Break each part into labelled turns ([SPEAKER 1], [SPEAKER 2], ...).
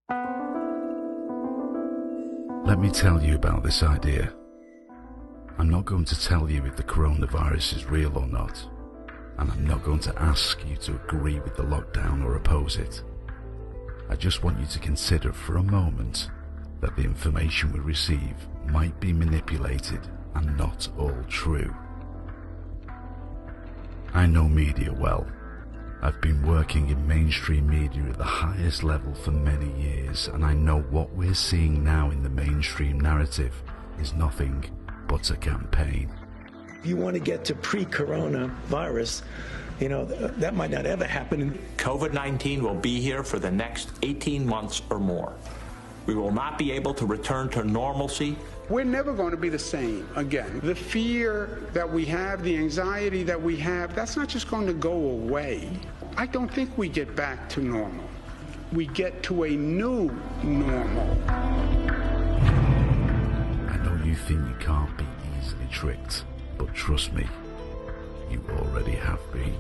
[SPEAKER 1] Let me tell you about this idea. I'm not going to tell you if the coronavirus is real or not, and I'm not going to ask you to agree with the lockdown or oppose it. I just want you to consider for a moment that the information we receive might be manipulated and not all true. I know media well. I've been working in mainstream media at the highest level for many years, and I know what we're seeing now in the mainstream narrative is nothing but a campaign.
[SPEAKER 2] If you want to get to pre-coronavirus, that might not ever happen.
[SPEAKER 3] COVID-19 will be here for the next 18 months or more. We will not be able to return to normalcy.
[SPEAKER 4] We're never going to be the same again. The fear that we have, the anxiety that we have, that's not just going to go away. I don't think we get back to normal. We get to a new normal.
[SPEAKER 1] I know you think you can't be easily tricked, but trust me, you already have been.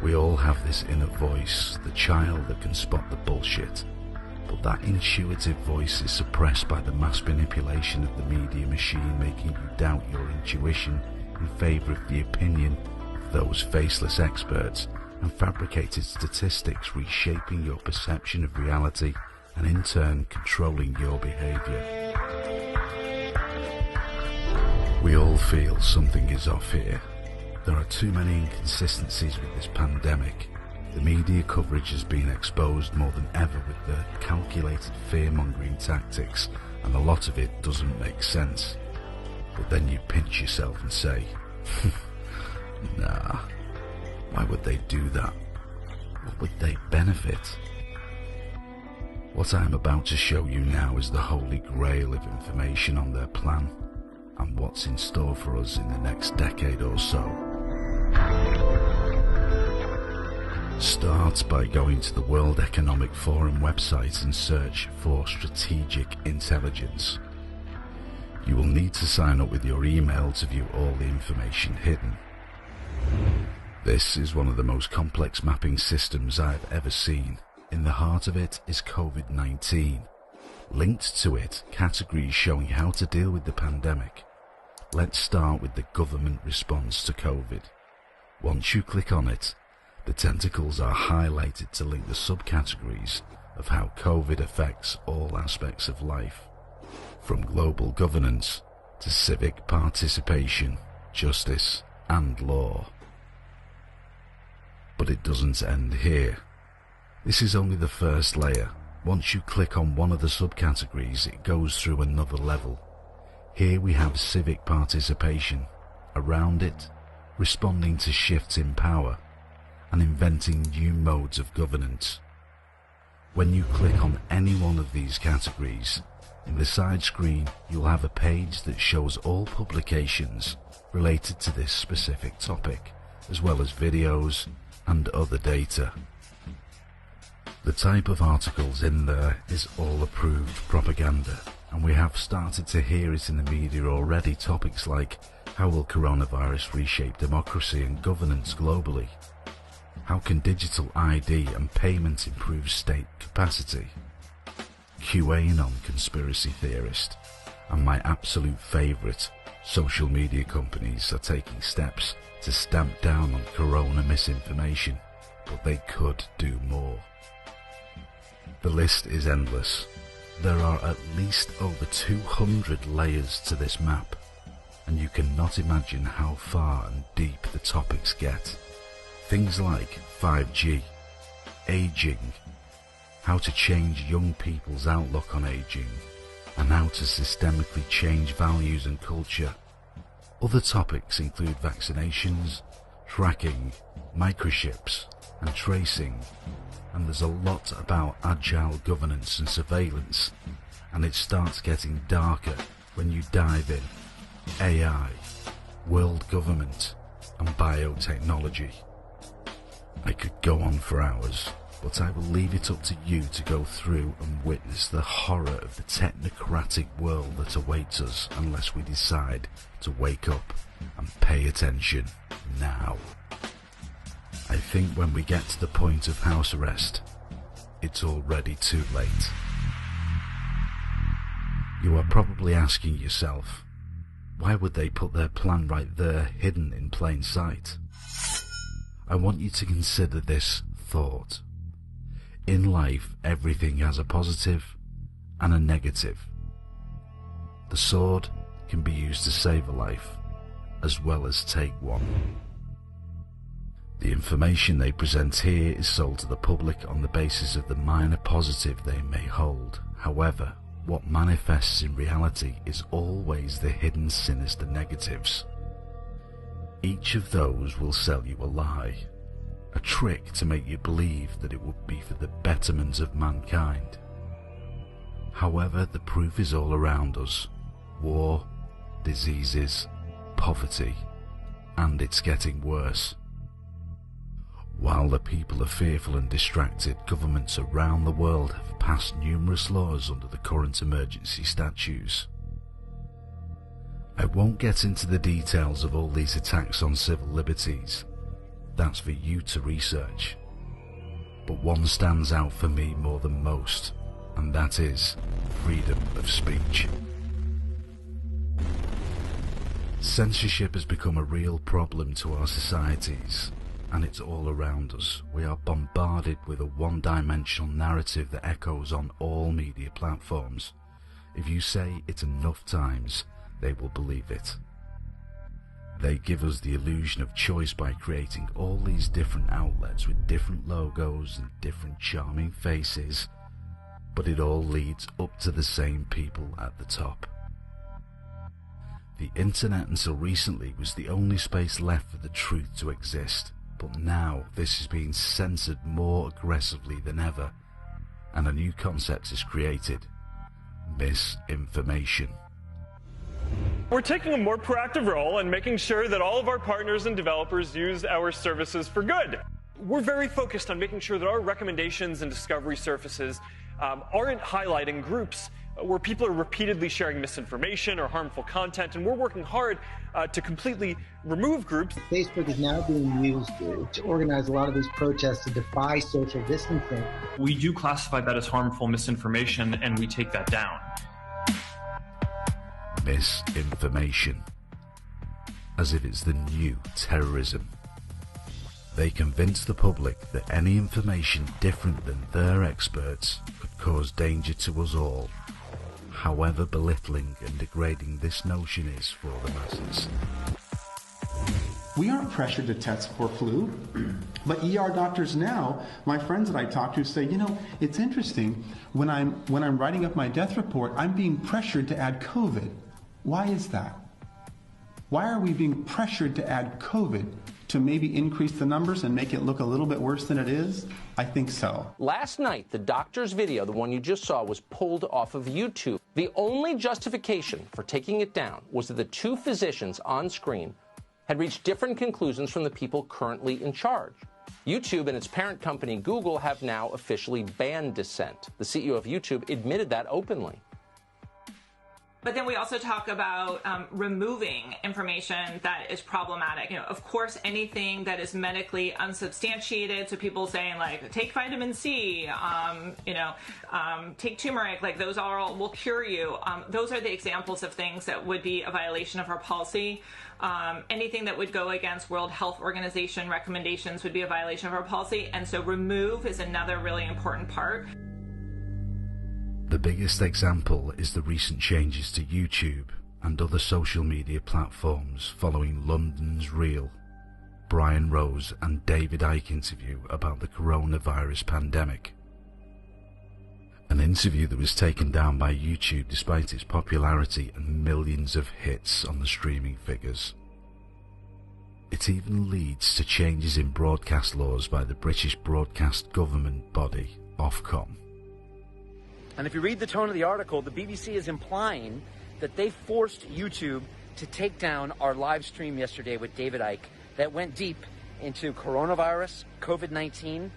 [SPEAKER 1] We all have this inner voice, the child that can spot the bullshit. But that intuitive voice is suppressed by the mass manipulation of the media machine, making you doubt your intuition in favour of the opinion of those faceless experts, and fabricated statistics reshaping your perception of reality and in turn controlling your behaviour. We all feel something is off here. There are too many inconsistencies with this pandemic. The media coverage has been exposed more than ever with their calculated fear-mongering tactics, and a lot of it doesn't make sense. But then you pinch yourself and say, nah, why would they do that? What would they benefit? What I am about to show you now is the holy grail of information on their plan, and what's in store for us in the next decade or so. Start by going to the World Economic Forum website and search for Strategic Intelligence. You will need to sign up with your email to view all the information hidden. This is one of the most complex mapping systems I've ever seen. In the heart of it is COVID-19. Linked to it, categories showing how to deal with the pandemic. Let's start with the government response to COVID. Once you click on it, the tentacles are highlighted to link the subcategories of how COVID affects all aspects of life, from global governance to civic participation, justice and law. But it doesn't end here. This is only the first layer. Once you click on one of the subcategories, it goes through another level. Here we have civic participation. Around it, responding to shifts in power and inventing new modes of governance. When you click on any one of these categories, in the side screen you'll have a page that shows all publications related to this specific topic, as well as videos and other data. The type of articles in there is all approved propaganda, and we have started to hear it in the media already. Topics like, how will coronavirus reshape democracy and governance globally? How can digital ID and payment improve state capacity? QAnon conspiracy theorist, and my absolute favourite, social media companies are taking steps to stamp down on corona misinformation, but they could do more. The list is endless. There are at least over 200 layers to this map, and you cannot imagine how far and deep the topics get. Things like 5G, aging, how to change young people's outlook on aging, and how to systemically change values and culture. Other topics include vaccinations, tracking, microchips, and tracing, and there's a lot about agile governance and surveillance, and it starts getting darker when you dive in. AI, world government, and biotechnology. I could go on for hours, but I will leave it up to you to go through and witness the horror of the technocratic world that awaits us unless we decide to wake up and pay attention now. I think when we get to the point of house arrest, it's already too late. You are probably asking yourself, why would they put their plan right there, hidden in plain sight? I want you to consider this thought. In life, everything has a positive and a negative. The sword can be used to save a life, as well as take one. The information they present here is sold to the public on the basis of the minor positive they may hold. However, what manifests in reality is always the hidden sinister negatives. Each of those will sell you a lie, a trick to make you believe that it would be for the betterment of mankind. However, the proof is all around us. War, diseases, poverty, and it's getting worse. While the people are fearful and distracted, governments around the world have passed numerous laws under the current emergency statutes. I won't get into the details of all these attacks on civil liberties. That's for you to research. But one stands out for me more than most, and that is freedom of speech. Censorship has become a real problem to our societies, and it's all around us. We are bombarded with a one-dimensional narrative that echoes on all media platforms. If you say it enough times, they will believe it. They give us the illusion of choice by creating all these different outlets with different logos and different charming faces, but it all leads up to the same people at the top. The internet until recently was the only space left for the truth to exist, but now this is being censored more aggressively than ever, and a new concept is created: misinformation.
[SPEAKER 5] We're taking a more proactive role in making sure that all of our partners and developers use our services for good. We're very focused on making sure that our recommendations and discovery surfaces aren't highlighting groups where people are repeatedly sharing misinformation or harmful content, and we're working hard to completely remove groups.
[SPEAKER 6] Facebook is now being used to organize a lot of these protests to defy social distancing.
[SPEAKER 5] We do classify that as harmful misinformation, and we take that down.
[SPEAKER 1] Misinformation, as if it's the new terrorism. They convince the public that any information different than their experts could cause danger to us all, however belittling and degrading this notion is for the masses.
[SPEAKER 7] We aren't pressured to test for flu, but ER doctors now, my friends that I talk to say, you know, it's interesting, when I'm writing up my death report, I'm being pressured to add COVID. Why is that? Why are we being pressured to add COVID? To maybe increase the numbers and make it look a little bit worse than it is? I think so.
[SPEAKER 8] Last night, the doctor's video, the one you just saw, was pulled off of YouTube. The only justification for taking it down was that the two physicians on screen had reached different conclusions from the people currently in charge. YouTube and its parent company, Google, have now officially banned dissent. The CEO of YouTube admitted that openly.
[SPEAKER 9] But then we also talk about removing information that is problematic. You know, of course, anything that is medically unsubstantiated, so people saying like, take vitamin C, take turmeric, like those all will cure you. Those are the examples of things that would be a violation of our policy. Anything that would go against World Health Organization recommendations would be a violation of our policy. And so remove is another really important part.
[SPEAKER 1] The biggest example is the recent changes to YouTube and other social media platforms following London's Real, Brian Rose and David Icke interview about the coronavirus pandemic. An interview that was taken down by YouTube despite its popularity and millions of hits on the streaming figures. It even leads to changes in broadcast laws by the British broadcast government body, Ofcom.
[SPEAKER 10] And if you read the tone of the article, the BBC is implying that they forced YouTube to take down our live stream yesterday with David Icke that went deep into coronavirus, COVID-19,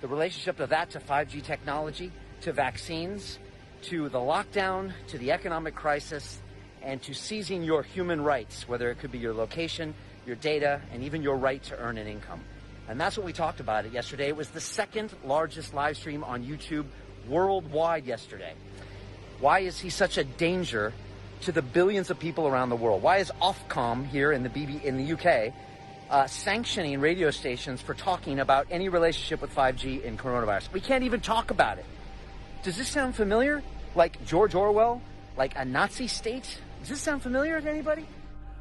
[SPEAKER 10] the relationship of that to 5G technology, to vaccines, to the lockdown, to the economic crisis, and to seizing your human rights, whether it could be your location, your data, and even your right to earn an income. And that's what we talked about it yesterday. It was the second largest live stream on YouTube worldwide yesterday. Why is he such a danger to the billions of people around the world? Why is Ofcom here in the UK sanctioning radio stations for talking about any relationship with 5G and coronavirus? We can't even talk about it. Does this sound familiar? Like George Orwell? Like a Nazi state? Does this sound familiar to anybody?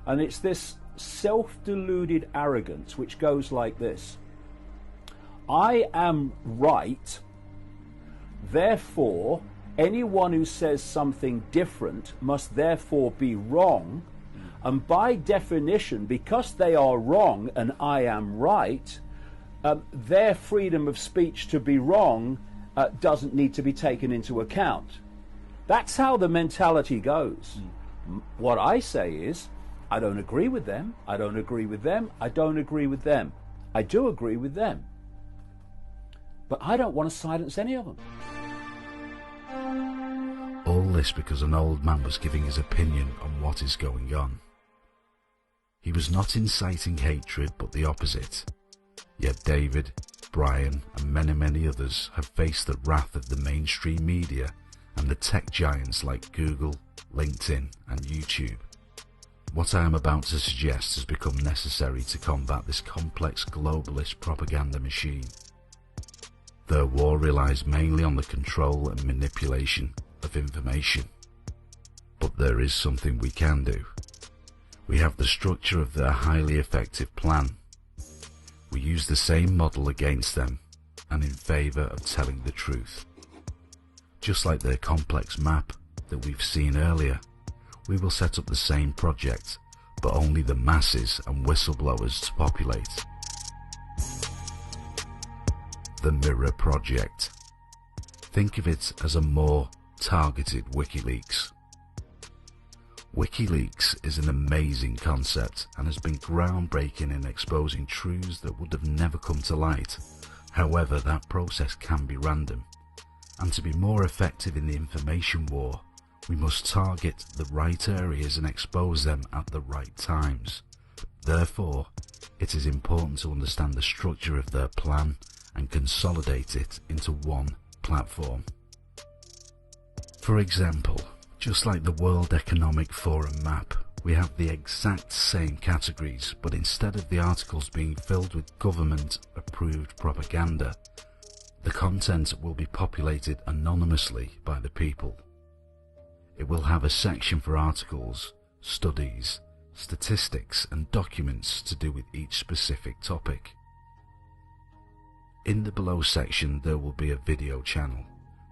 [SPEAKER 11] And it's this self-deluded arrogance which goes like this. I am right, therefore anyone who says something different must therefore be wrong, and by definition, because they are wrong and I am right, their freedom of speech to be wrong doesn't need to be taken into account. That's how the mentality goes. What I say is, I don't agree with them, I don't agree with them, I don't agree with them. I do agree with them. But I don't want to silence any of them.
[SPEAKER 1] All this because an old man was giving his opinion on what is going on. He was not inciting hatred, but the opposite. Yet David, Brian, and many others have faced the wrath of the mainstream media and the tech giants like Google, LinkedIn, and YouTube. What I am about to suggest has become necessary to combat this complex globalist propaganda machine. Their war relies mainly on the control and manipulation of information. But there is something we can do. We have the structure of their highly effective plan. We use the same model against them and in favour of telling the truth. Just like their complex map that we've seen earlier, we will set up the same project, but only the masses and whistleblowers to populate. The Mirror Project. Think of it as a more targeted WikiLeaks. WikiLeaks is an amazing concept and has been groundbreaking in exposing truths that would have never come to light. However, that process can be random, and to be more effective in the information war, we must target the right areas and expose them at the right times. Therefore, it is important to understand the structure of their plan and consolidate it into one platform. For example, just like the World Economic Forum map, we have the exact same categories, but instead of the articles being filled with government-approved propaganda, the content will be populated anonymously by the people. It will have a section for articles, studies, statistics and documents to do with each specific topic. In the below section there will be a video channel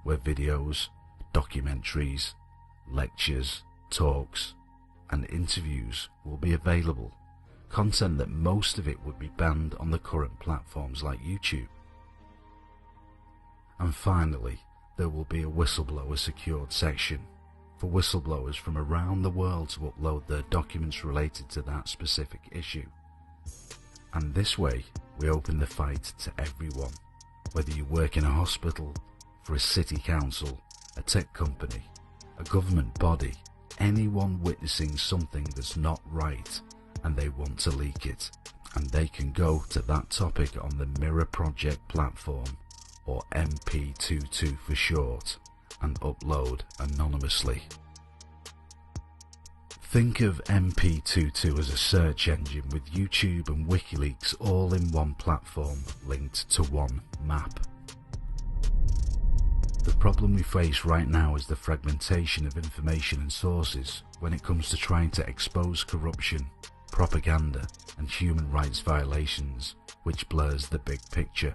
[SPEAKER 1] where videos, documentaries, lectures, talks and interviews will be available, content that most of it would be banned on the current platforms like YouTube. And finally, there will be a whistleblower secured section for whistleblowers from around the world to upload their documents related to that specific issue. And this way, we open the fight to everyone, whether you work in a hospital, for a city council, a tech company, a government body, anyone witnessing something that's not right and they want to leak it, and they can go to that topic on the Mirror Project platform, or MP22 for short, and upload anonymously. Think of MP22 as a search engine with YouTube and WikiLeaks all in one platform linked to one map. The problem we face right now is the fragmentation of information and sources when it comes to trying to expose corruption, propaganda and human rights violations, which blurs the big picture.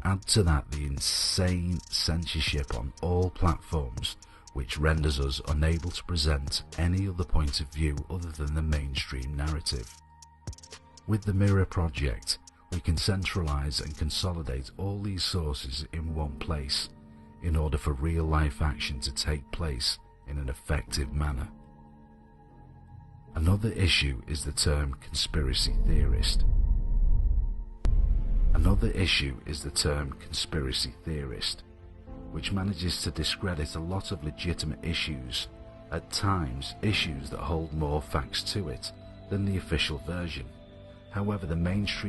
[SPEAKER 1] Add to that the insane censorship on all platforms, which renders us unable to present any other point of view other than the mainstream narrative. With the Mirror Project, we can centralize and consolidate all these sources in one place in order for real-life action to take place in an effective manner. Another issue is the term conspiracy theorist. Which manages to discredit a lot of legitimate issues, at times issues that hold more facts to it than the official version. However, the mainstream